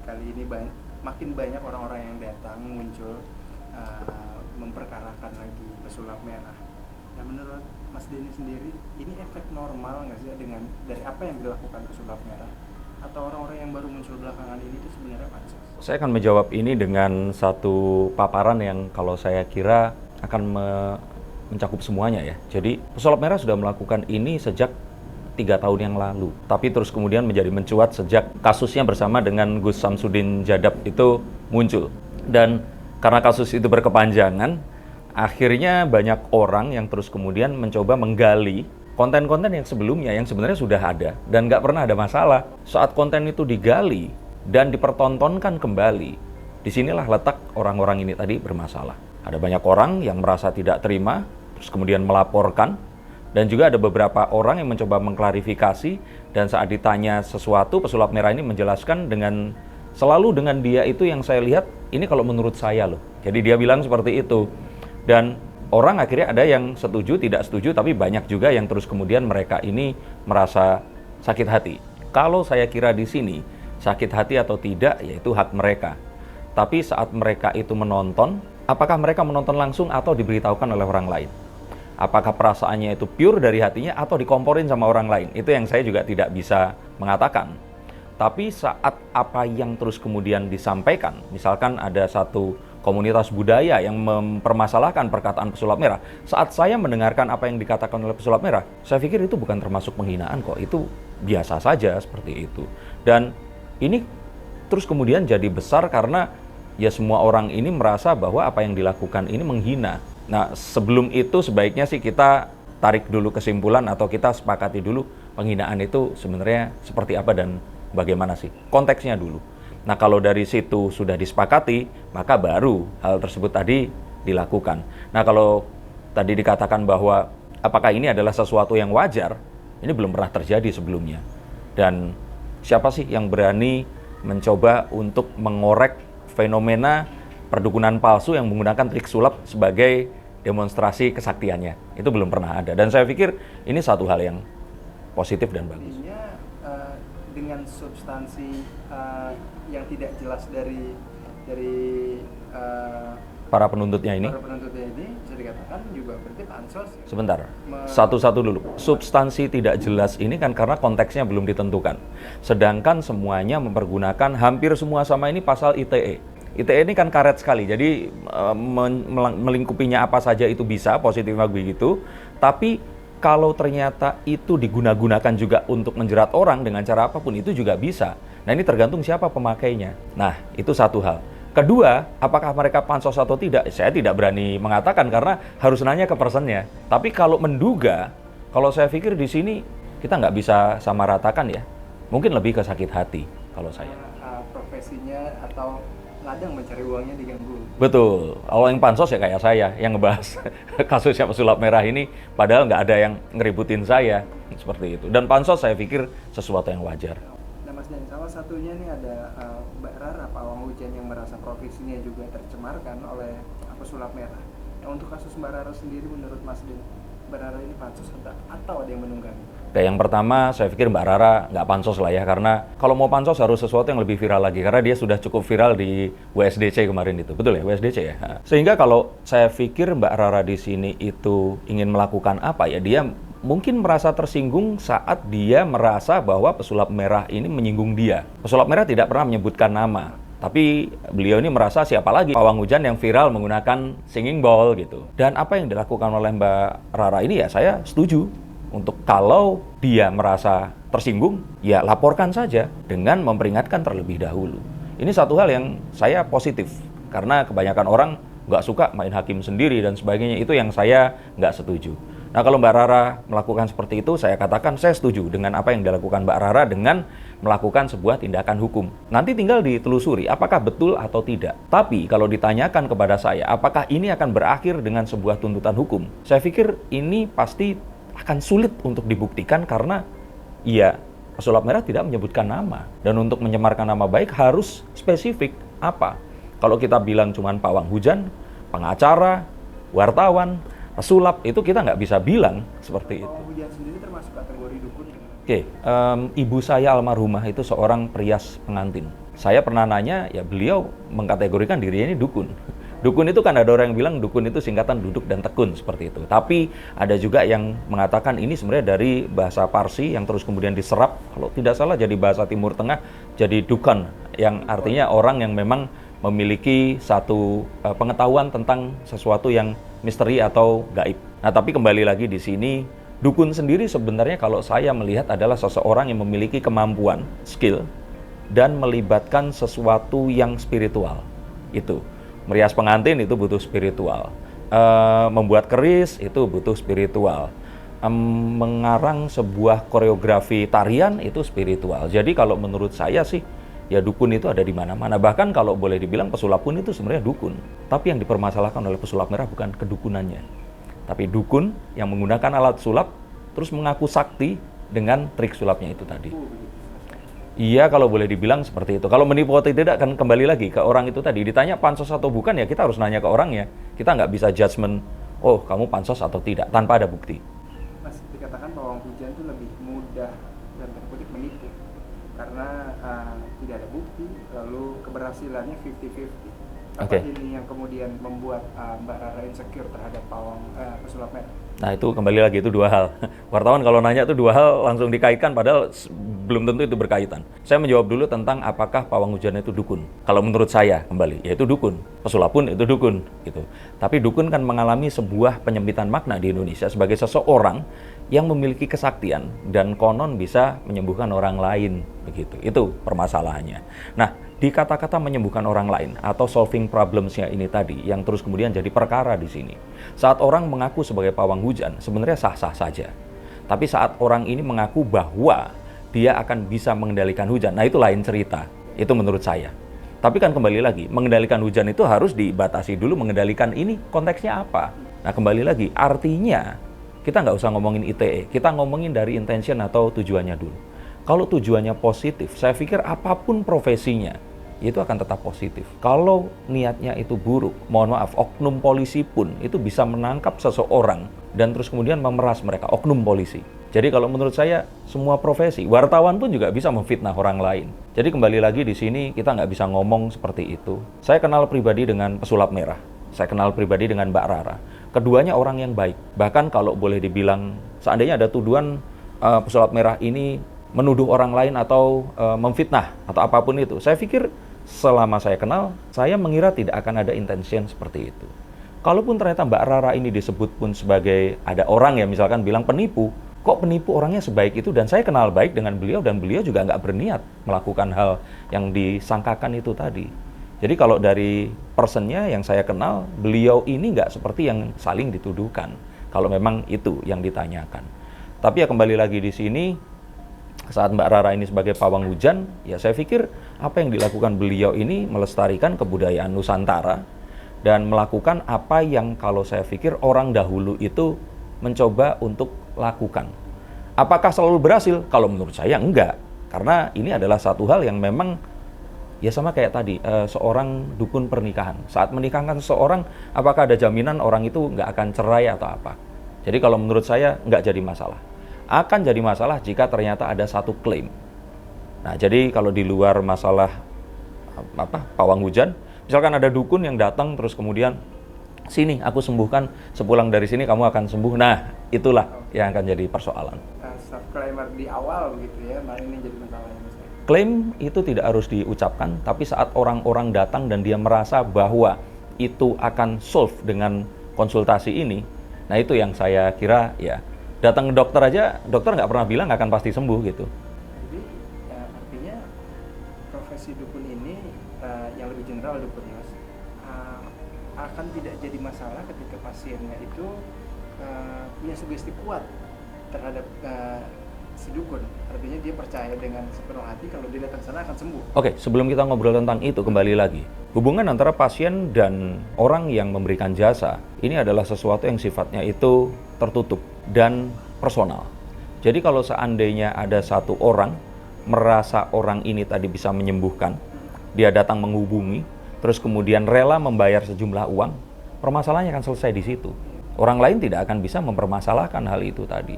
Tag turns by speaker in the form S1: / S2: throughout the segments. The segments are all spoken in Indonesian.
S1: kali ini makin banyak orang-orang yang datang muncul memperkarakan lagi pesulap merah. Nah, menurut Mas Denny sendiri, ini efek normal nggak sih dengan dari apa yang dilakukan pesulap merah? Atau orang-orang yang baru muncul belakangan ini itu sebenarnya pansos?
S2: Saya akan menjawab ini dengan satu paparan yang kalau saya kira akan mencakup semuanya ya. Jadi pesulap merah sudah melakukan ini sejak 3 tahun yang lalu. Tapi terus kemudian menjadi mencuat sejak kasusnya bersama dengan Gus Samsudin Jadab itu muncul. Dan karena kasus itu berkepanjangan, akhirnya banyak orang yang terus kemudian mencoba menggali konten-konten yang sebelumnya yang sebenarnya sudah ada dan nggak pernah ada masalah. Saat konten itu digali dan dipertontonkan kembali, disinilah letak orang-orang ini tadi bermasalah. Ada banyak orang yang merasa tidak terima, terus kemudian melaporkan, dan juga ada beberapa orang yang mencoba mengklarifikasi, dan saat ditanya sesuatu, pesulap merah ini menjelaskan selalu dengan dia itu yang saya lihat, ini kalau menurut saya loh. Jadi dia bilang seperti itu. Dan orang akhirnya ada yang setuju, tidak setuju, tapi banyak juga yang terus kemudian mereka ini merasa sakit hati. Kalau saya kira di sini, sakit hati atau tidak, yaitu hak mereka. Tapi saat mereka itu menonton, apakah mereka menonton langsung atau diberitahukan oleh orang lain? Apakah perasaannya itu pure dari hatinya atau dikomporin sama orang lain? Itu yang saya juga tidak bisa mengatakan. Tapi saat apa yang terus kemudian disampaikan, misalkan ada satu komunitas budaya yang mempermasalahkan perkataan pesulap merah, saat saya mendengarkan apa yang dikatakan oleh pesulap merah, saya pikir itu bukan termasuk penghinaan kok, itu biasa saja seperti itu. Dan ini terus kemudian jadi besar karena ya semua orang ini merasa bahwa apa yang dilakukan ini menghina. Nah, sebelum itu sebaiknya sih kita tarik dulu kesimpulan atau kita sepakati dulu penghinaan itu sebenarnya seperti apa dan bagaimana sih, konteksnya dulu. Nah, kalau dari situ sudah disepakati, maka baru hal tersebut tadi dilakukan. Nah, kalau tadi dikatakan bahwa apakah ini adalah sesuatu yang wajar, ini belum pernah terjadi sebelumnya. Dan siapa sih yang berani mencoba untuk mengorek fenomena perdukunan palsu yang menggunakan trik sulap sebagai demonstrasi kesaktiannya? Itu belum pernah ada. Dan saya pikir ini satu hal yang positif dan bagus.
S1: Dengan substansi yang tidak jelas dari
S2: para penuntutnya ini
S1: bisa dikatakan juga berarti pansos.
S2: Sebentar, satu-satu dulu. Substansi tidak jelas ini kan karena konteksnya belum ditentukan. Sedangkan semuanya mempergunakan hampir semua sama ini pasal ITE. ITE ini kan karet sekali, jadi melingkupinya apa saja itu bisa, positif begitu. Tapi kalau ternyata itu diguna-gunakan juga untuk menjerat orang dengan cara apapun, itu juga bisa. Nah, ini tergantung siapa pemakainya. Nah, itu satu hal. Kedua, apakah mereka pansos atau tidak? Saya tidak berani mengatakan karena harus nanya ke personnya. Tapi kalau menduga, kalau saya pikir di sini kita nggak bisa sama ratakan ya. Mungkin lebih ke sakit hati kalau saya.
S1: Profesinya atau ladang mencari uangnya diganggu.
S2: Betul. Kalau yang pansos ya kayak saya yang ngebahas kasusnya pesulap merah ini, padahal nggak ada yang ngeributin saya seperti itu. Dan pansos saya pikir sesuatu yang wajar.
S1: Nah, Mas Dan, salah satunya nih ada Mbak Rara Pawang Hujan yang merasa profesinya juga tercemarkan oleh pesulap merah. Nah, untuk kasus Mbak Rara sendiri, menurut Mas Dan, Mbak Rara ini pansos atau ada yang menunggangi?
S2: Oke, yang pertama saya pikir Mbak Rara nggak pansos lah ya, karena kalau mau pansos harus sesuatu yang lebih viral lagi, karena dia sudah cukup viral di WSDC kemarin itu, betul ya, WSDC ya. Sehingga kalau saya pikir Mbak Rara di sini itu ingin melakukan apa ya, dia mungkin merasa tersinggung saat dia merasa bahwa pesulap merah ini menyinggung dia. Pesulap merah tidak pernah menyebutkan nama, tapi beliau ini merasa siapa lagi pawang hujan yang viral menggunakan singing bowl gitu. Dan apa yang dilakukan oleh Mbak Rara ini ya saya setuju. Untuk kalau dia merasa tersinggung, ya laporkan saja dengan memperingatkan terlebih dahulu. Ini satu hal yang saya positif, karena kebanyakan orang nggak suka main hakim sendiri dan sebagainya, itu yang saya nggak setuju. Nah, kalau Mbak Rara melakukan seperti itu, saya katakan saya setuju dengan apa yang dilakukan Mbak Rara dengan melakukan sebuah tindakan hukum. Nanti tinggal ditelusuri apakah betul atau tidak. Tapi kalau ditanyakan kepada saya, apakah ini akan berakhir dengan sebuah tuntutan hukum? Saya pikir ini pasti akan sulit untuk dibuktikan karena ya pesulap merah tidak menyebutkan nama. Dan untuk mencemarkan nama baik harus spesifik apa. Kalau kita bilang cuman pawang hujan, pengacara, wartawan, pesulap, itu kita nggak bisa bilang seperti itu.
S1: Pawang hujan sendiri termasuk kategori dukun?
S2: Oke, ibu saya almarhumah itu seorang perias pengantin. Saya pernah nanya, ya beliau mengkategorikan dirinya ini dukun. Dukun itu kan ada orang yang bilang dukun itu singkatan duduk dan tekun seperti itu. Tapi ada juga yang mengatakan ini sebenarnya dari bahasa Parsi yang terus kemudian diserap, kalau tidak salah jadi bahasa Timur Tengah, jadi dukan, yang artinya orang yang memang memiliki satu pengetahuan tentang sesuatu yang misteri atau gaib. Nah, tapi kembali lagi di sini, dukun sendiri sebenarnya kalau saya melihat adalah seseorang yang memiliki kemampuan, skill, dan melibatkan sesuatu yang spiritual. Itu. Merias pengantin itu butuh spiritual. Membuat keris itu butuh spiritual. Mengarang sebuah koreografi tarian itu spiritual. Jadi kalau menurut saya sih, ya dukun itu ada di mana-mana. Bahkan kalau boleh dibilang pesulap pun itu sebenarnya dukun. Tapi yang dipermasalahkan oleh pesulap merah bukan kedukunannya. Tapi dukun yang menggunakan alat sulap, terus mengaku sakti dengan trik sulapnya itu tadi. Iya, kalau boleh dibilang seperti itu. Kalau menipu atau tidak, kan kembali lagi ke orang itu tadi. Ditanya pansos atau bukan, ya kita harus nanya ke orangnya. Kita nggak bisa judgement, oh kamu pansos atau tidak, tanpa ada bukti.
S1: Mas, dikatakan pawang hujan itu lebih mudah dan terkutip menipu. Karena tidak ada bukti, lalu keberhasilannya 50-50. Apa ini yang kemudian membuat Mbak Rara insecure terhadap pawang pesulap merah?
S2: Nah itu kembali lagi, itu dua hal. Wartawan kalau nanya itu dua hal langsung dikaitkan, padahal belum tentu itu berkaitan. Saya menjawab dulu tentang apakah pawang hujan itu dukun. Kalau menurut saya kembali, ya itu dukun. Pesulap pun itu dukun. Gitu. Tapi dukun kan mengalami sebuah penyempitan makna di Indonesia sebagai seseorang yang memiliki kesaktian dan konon bisa menyembuhkan orang lain. Begitu. Itu permasalahannya. Nah, di kata-kata menyembuhkan orang lain atau solving problems-nya ini tadi yang terus kemudian jadi perkara di sini. Saat orang mengaku sebagai pawang hujan, sebenarnya sah-sah saja. Tapi saat orang ini mengaku bahwa dia akan bisa mengendalikan hujan, nah itu lain cerita. Itu menurut saya. Tapi kan kembali lagi, mengendalikan hujan itu harus dibatasi dulu, mengendalikan ini konteksnya apa. Nah kembali lagi, artinya kita nggak usah ngomongin ITE, kita ngomongin dari intention atau tujuannya dulu. Kalau tujuannya positif, saya pikir apapun profesinya, itu akan tetap positif. Kalau niatnya itu buruk, mohon maaf, oknum polisi pun itu bisa menangkap seseorang dan terus kemudian memeras mereka, oknum polisi. Jadi kalau menurut saya, semua profesi, wartawan pun juga bisa memfitnah orang lain. Jadi kembali lagi di sini, kita nggak bisa ngomong seperti itu. Saya kenal pribadi dengan pesulap merah. Saya kenal pribadi dengan Mbak Rara. Keduanya orang yang baik. Bahkan kalau boleh dibilang, seandainya ada tuduhan pesulap merah ini menuduh orang lain atau memfitnah atau apapun itu, saya pikir selama saya kenal, saya mengira tidak akan ada intention seperti itu. Kalaupun ternyata Mbak Rara ini disebut pun sebagai ada orang ya misalkan bilang penipu, kok penipu orangnya sebaik itu, dan saya kenal baik dengan beliau dan beliau juga nggak berniat melakukan hal yang disangkakan itu tadi. Jadi kalau dari personnya yang saya kenal, beliau ini nggak seperti yang saling dituduhkan kalau memang itu yang ditanyakan. Tapi ya kembali lagi di sini, saat Mbak Rara ini sebagai pawang hujan, ya saya pikir apa yang dilakukan beliau ini melestarikan kebudayaan Nusantara dan melakukan apa yang kalau saya pikir orang dahulu itu mencoba untuk lakukan. Apakah selalu berhasil? Kalau menurut saya enggak, karena ini adalah satu hal yang memang ya sama kayak tadi, seorang dukun pernikahan. Saat menikahkan seseorang, apakah ada jaminan orang itu nggak akan cerai atau apa? Jadi kalau menurut saya nggak jadi masalah. Akan jadi masalah jika ternyata ada satu klaim. Nah, jadi kalau di luar masalah pawang hujan, misalkan ada dukun yang datang terus kemudian sini aku sembuhkan, sepulang dari sini kamu akan sembuh. Nah, itulah yang akan jadi persoalan.
S1: Disclaimer di awal begitu ya, nah ini jadi masalahnya.
S2: Klaim itu tidak harus diucapkan, tapi saat orang-orang datang dan dia merasa bahwa itu akan solve dengan konsultasi ini, nah itu yang saya kira ya. Datang ke dokter aja, dokter nggak pernah bilang akan pasti sembuh gitu.
S1: Jadi ya, artinya profesi dukun ini yang lebih general dukun mas, akan tidak jadi masalah ketika pasiennya itu punya sugesti kuat terhadap si dukun. Artinya dia percaya dengan sepenuh hati kalau dia datang sana akan sembuh.
S2: Oke, sebelum kita ngobrol tentang itu, kembali lagi. Hubungan antara pasien dan orang yang memberikan jasa, ini adalah sesuatu yang sifatnya itu tertutup dan personal. Jadi kalau seandainya ada satu orang merasa orang ini tadi bisa menyembuhkan, dia datang menghubungi, terus kemudian rela membayar sejumlah uang, permasalahannya akan selesai di situ. Orang lain tidak akan bisa mempermasalahkan hal itu tadi.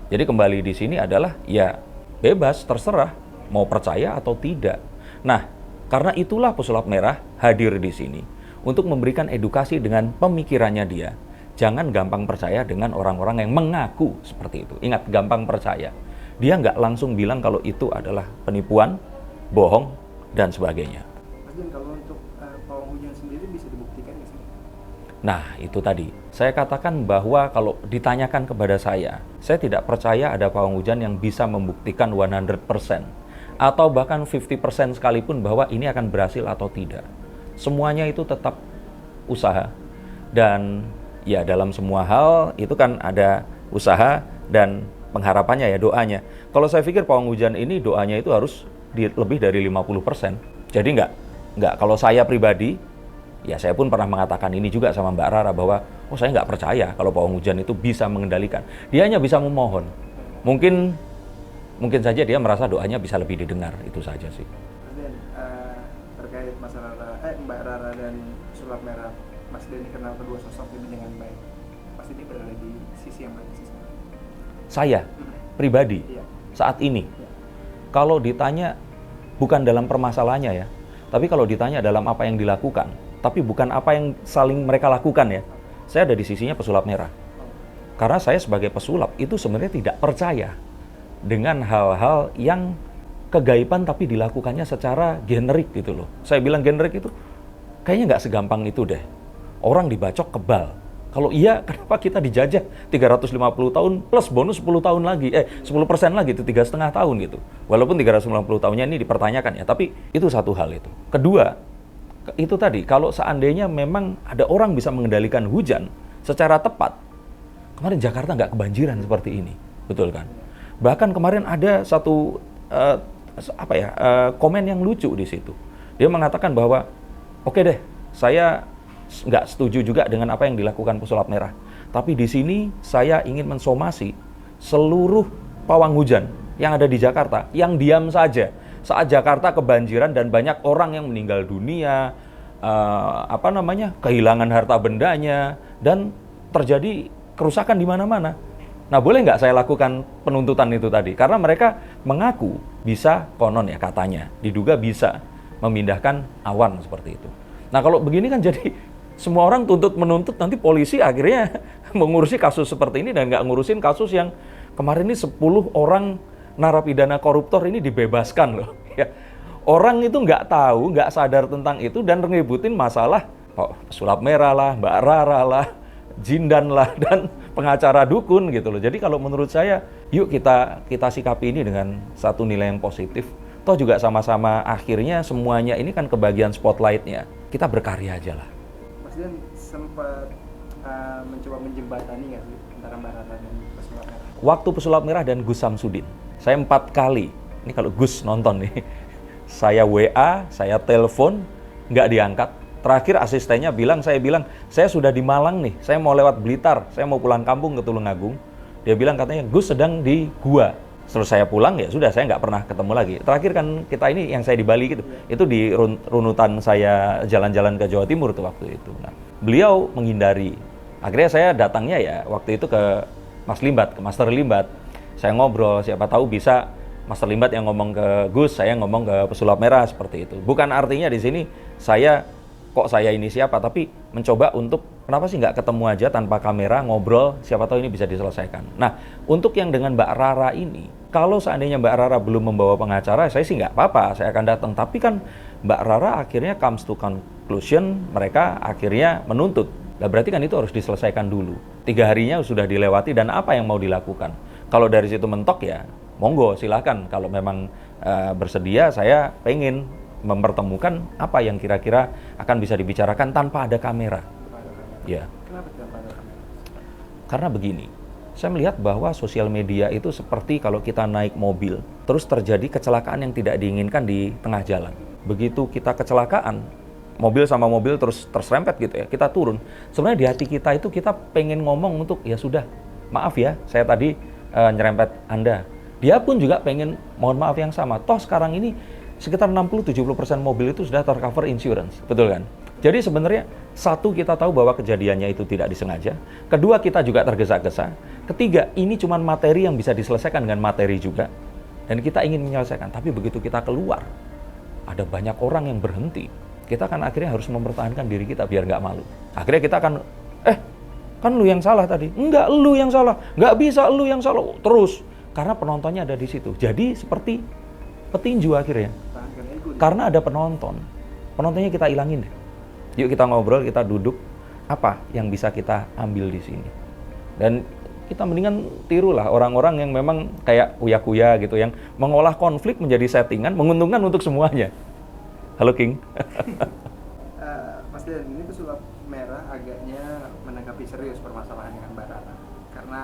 S2: Jadi kembali di sini adalah ya bebas, terserah mau percaya atau tidak. Nah, karena itulah pesulap merah hadir di sini untuk memberikan edukasi dengan pemikirannya dia. Jangan gampang percaya dengan orang-orang yang mengaku seperti itu. Ingat, gampang percaya. Dia nggak langsung bilang kalau itu adalah penipuan, bohong, dan sebagainya.
S1: Mas Dian, kalau untuk pawang hujan sendiri bisa dibuktikan nggak sih?
S2: Nah, itu tadi. Saya katakan bahwa kalau ditanyakan kepada saya tidak percaya ada pawang hujan yang bisa membuktikan 100%. Atau bahkan 50% sekalipun bahwa ini akan berhasil atau tidak. Semuanya itu tetap usaha. Dan ya dalam semua hal itu kan ada usaha dan pengharapannya ya, doanya. Kalau saya pikir pawang hujan ini doanya itu harus lebih dari 50%. Jadi nggak, kalau saya pribadi, ya saya pun pernah mengatakan ini juga sama Mbak Rara bahwa saya nggak percaya kalau pawang hujan itu bisa mengendalikan. Dia hanya bisa memohon. Mungkin saja dia merasa doanya bisa lebih didengar, itu saja sih.
S1: Mas Dian, terkait Mbak Rara dan sulap merah, Mas Dian kenal kedua sosok ini dengan baik. Mas ini berada di sisi yang mana sih?
S2: Saya pribadi
S1: Iya.
S2: saat ini,
S1: Iya.
S2: kalau ditanya bukan dalam permasalahannya ya, tapi kalau ditanya dalam apa yang dilakukan, tapi bukan apa yang saling mereka lakukan ya, saya ada di sisinya pesulap merah. Karena saya sebagai pesulap itu sebenarnya tidak percaya dengan hal-hal yang kegaiban tapi dilakukannya secara generik gitu loh. Saya bilang generik itu kayaknya nggak segampang itu deh. Orang dibacok kebal. Kalau iya, kenapa kita dijajah 350 tahun plus bonus 10 tahun lagi, 10% lagi, itu 3,5 tahun gitu. Walaupun 390 tahunnya ini dipertanyakan ya, tapi itu satu hal itu. Kedua, itu tadi, kalau seandainya memang ada orang bisa mengendalikan hujan secara tepat, kemarin Jakarta nggak kebanjiran seperti ini, betul kan? Bahkan kemarin ada satu komen yang lucu di situ. Dia mengatakan bahwa, oke deh, saya nggak setuju juga dengan apa yang dilakukan pesulap merah. Tapi di sini saya ingin mensomasi seluruh pawang hujan yang ada di Jakarta, yang diam saja saat Jakarta kebanjiran dan banyak orang yang meninggal dunia, kehilangan harta bendanya, dan terjadi kerusakan di mana-mana. Nah, boleh nggak saya lakukan penuntutan itu tadi? Karena mereka mengaku bisa, konon ya katanya, diduga bisa memindahkan awan seperti itu. Nah, kalau begini kan jadi semua orang menuntut, nanti polisi akhirnya mengurusi kasus seperti ini dan nggak ngurusin kasus yang kemarin ini 10 orang narapidana koruptor ini dibebaskan loh. Ya. Orang itu nggak tahu, nggak sadar tentang itu dan ngeributin masalah pesulap merah lah, Mbak Rara lah, Jindan lah, dan pengacara dukun gitu loh. Jadi kalau menurut saya, yuk kita sikapi ini dengan satu nilai yang positif. Toh juga sama-sama akhirnya semuanya ini kan kebagian spotlight-nya. Kita berkarya aja lah.
S1: Mas Dian sempat mencoba menjembatani nggak sih antara Mbak Rara dan pesulap merah?
S2: Waktu pesulap merah dan Gus Samsudin, saya 4 kali, ini kalau Gus nonton nih, saya WA, saya telepon, nggak diangkat. Terakhir asistennya saya bilang, saya sudah di Malang nih, saya mau lewat Blitar, saya mau pulang kampung ke Tulungagung. Dia bilang katanya, Gus sedang di gua. Setelah saya pulang, ya sudah, saya nggak pernah ketemu lagi. Terakhir kan kita ini, yang saya di Bali gitu, itu di runutan saya jalan-jalan ke Jawa Timur tuh waktu itu. Nah, beliau menghindari. Akhirnya saya datangnya ya waktu itu ke Mas Limbat, ke Master Limbat. Saya ngobrol, siapa tahu bisa Master Limbat yang ngomong ke Gus, saya ngomong ke pesulap merah seperti itu. Bukan artinya di sini saya ini siapa, tapi mencoba untuk kenapa sih nggak ketemu aja tanpa kamera, ngobrol, siapa tahu ini bisa diselesaikan. Nah, untuk yang dengan Mbak Rara ini, kalau seandainya Mbak Rara belum membawa pengacara, saya sih nggak apa-apa, saya akan datang. Tapi kan Mbak Rara akhirnya comes to conclusion, mereka akhirnya menuntut. Nah, berarti kan itu harus diselesaikan dulu. 3 harinya sudah dilewati dan apa yang mau dilakukan? Kalau dari situ mentok ya, monggo silahkan. Kalau memang bersedia, saya pengen mempertemukan apa yang kira-kira akan bisa dibicarakan tanpa ada kamera. Ya.
S1: Kenapa tanpa ada kamera?
S2: Karena begini, saya melihat bahwa sosial media itu seperti kalau kita naik mobil, terus terjadi kecelakaan yang tidak diinginkan di tengah jalan. Begitu kita kecelakaan, mobil sama mobil terus terserempet gitu ya, kita turun. Sebenarnya di hati kita itu kita pengen ngomong untuk, ya sudah, maaf ya, saya tadi nyerempet Anda. Dia pun juga pengen mohon maaf yang sama. Toh sekarang ini sekitar 60-70% mobil itu sudah tercover insurance, betul kan? Jadi sebenarnya, satu, kita tahu bahwa kejadiannya itu tidak disengaja. Kedua, kita juga tergesa-gesa. Ketiga, ini cuma materi yang bisa diselesaikan dengan materi juga. dan kita ingin menyelesaikan. Tapi begitu kita keluar, ada banyak orang yang berhenti. Kita kan akhirnya harus mempertahankan diri kita biar nggak malu. Akhirnya kita akan, kan lu yang salah tadi. Enggak, lu yang salah. Nggak bisa lu yang salah. Terus, karena penontonnya ada di situ. Jadi seperti petinju akhirnya. Karena ada penonton. Penontonnya kita ilangin deh. Yuk kita ngobrol, kita duduk. Apa yang bisa kita ambil di sini? Dan kita mendingan tirulah orang-orang yang memang kayak uya-kuya gitu, yang mengolah konflik menjadi settingan, menguntungkan untuk semuanya. Halo King.
S1: Mas Dian, ini pesulap merah agaknya menanggapi serius permasalahan dengan Mbak Rara karena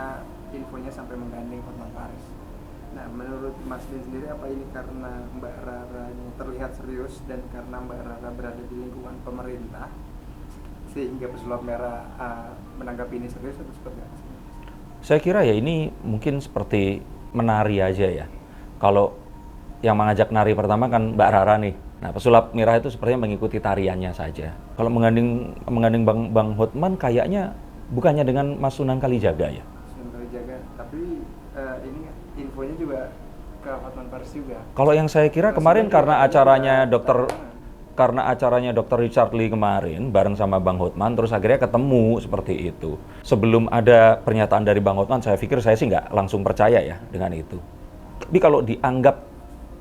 S1: infonya sampai menggandeng Hotman Paris. Nah, menurut Mas Dian sendiri, apa ini karena Mbak Rara terlihat serius dan karena Mbak Rara berada di lingkungan pemerintah sehingga pesulap merah menanggapi ini serius atau seperti apa?
S2: Saya kira ya ini mungkin seperti menari aja ya. Kalau yang mengajak nari pertama kan Mbak Rara nih. Nah, pesulap merah itu sepertinya mengikuti tariannya saja. Kalau menggandeng Bang Hotman kayaknya bukannya dengan Mas Sunan Kalijaga ya?
S1: Sunan Kalijaga, tapi ini infonya juga ke Hotman Paris juga.
S2: Kalau yang saya kira kemarin karena acaranya Dr. Richard Lee kemarin bareng sama Bang Hotman, terus akhirnya ketemu seperti itu. Sebelum ada pernyataan dari Bang Hotman, saya sih nggak langsung percaya ya dengan itu. Tapi kalau dianggap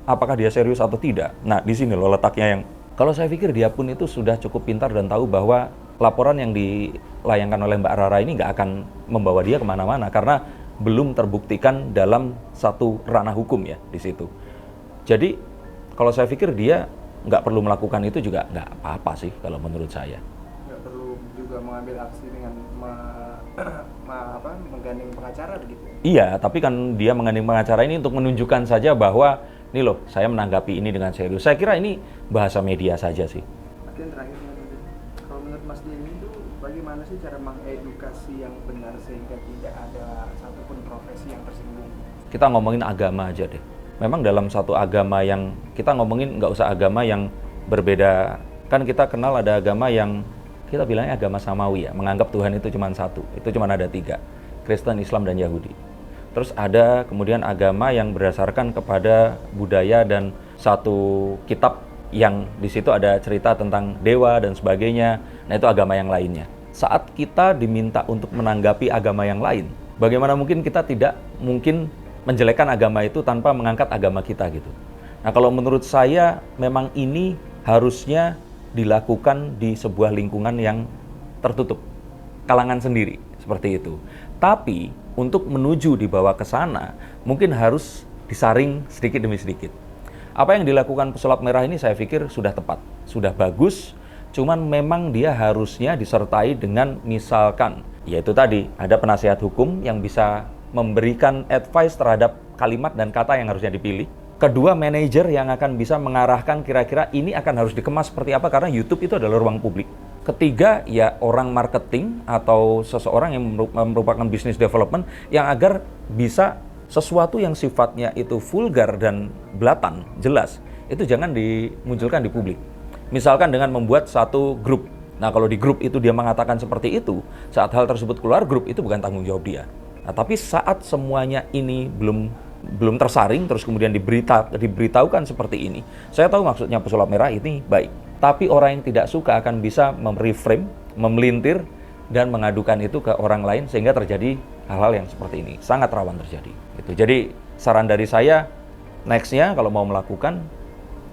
S2: apakah dia serius atau tidak, nah di sini loh letaknya yang, kalau saya pikir dia pun itu sudah cukup pintar dan tahu bahwa laporan yang dilayangkan oleh Mbak Rara ini nggak akan membawa dia kemana-mana, karena belum terbuktikan dalam satu ranah hukum ya di situ. Jadi kalau saya pikir dia nggak perlu melakukan itu juga nggak apa-apa sih kalau menurut saya.
S1: Nggak perlu juga mengambil aksi dengan menggandeng pengacara begitu.
S2: Iya, tapi kan dia menggandeng pengacara ini untuk menunjukkan saja bahwa nih loh, saya menanggapi ini dengan serius. Saya kira ini bahasa media saja sih.
S1: Oke, terakhir, kalau menurut Mas Dian itu bagaimana sih cara mengedukasi yang benar sehingga tidak ada satupun profesi yang tersinggung?
S2: Kita ngomongin agama aja deh. Memang dalam satu agama yang, kita ngomongin nggak usah agama yang berbeda. Kan kita kenal ada agama yang, kita bilangnya agama samawi ya, menganggap Tuhan itu cuma satu. Itu cuma ada 3, Kristen, Islam, dan Yahudi. Terus ada kemudian agama yang berdasarkan kepada budaya dan satu kitab yang di situ ada cerita tentang dewa dan sebagainya. Nah, itu agama yang lainnya. Saat kita diminta untuk menanggapi agama yang lain, bagaimana mungkin kita tidak mungkin menjelekkan agama itu tanpa mengangkat agama kita gitu. Nah, kalau menurut saya memang ini harusnya dilakukan di sebuah lingkungan yang tertutup, kalangan sendiri, seperti itu. Tapi untuk menuju dibawa ke sana, mungkin harus disaring sedikit demi sedikit. Apa yang dilakukan pesulap merah ini saya pikir sudah tepat, sudah bagus, cuman memang dia harusnya disertai dengan misalkan, yaitu tadi, ada penasihat hukum yang bisa memberikan advice terhadap kalimat dan kata yang harusnya dipilih. Kedua, manajer yang akan bisa mengarahkan kira-kira ini akan harus dikemas seperti apa, karena YouTube itu adalah ruang publik. Ketiga, ya orang marketing atau seseorang yang merupakan business development yang agar bisa sesuatu yang sifatnya itu vulgar dan belatan, jelas, itu jangan dimunculkan di publik. Misalkan dengan membuat satu grup. Nah, kalau di grup itu dia mengatakan seperti itu, saat hal tersebut keluar grup, itu bukan tanggung jawab dia. Nah, tapi saat semuanya ini belum tersaring, terus kemudian diberitahukan seperti ini, saya tahu maksudnya pesulap merah ini baik. Tapi orang yang tidak suka akan bisa mereframe, memelintir, dan mengadukan itu ke orang lain sehingga terjadi hal-hal yang seperti ini. Sangat rawan terjadi. Gitu. Jadi saran dari saya, next-nya kalau mau melakukan,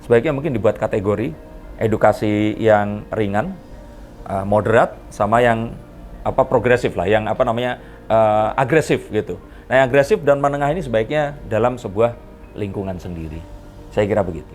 S2: sebaiknya mungkin dibuat kategori edukasi yang ringan, moderat, sama yang progresif lah, yang agresif gitu. Nah, yang agresif dan menengah ini sebaiknya dalam sebuah lingkungan sendiri. Saya kira begitu.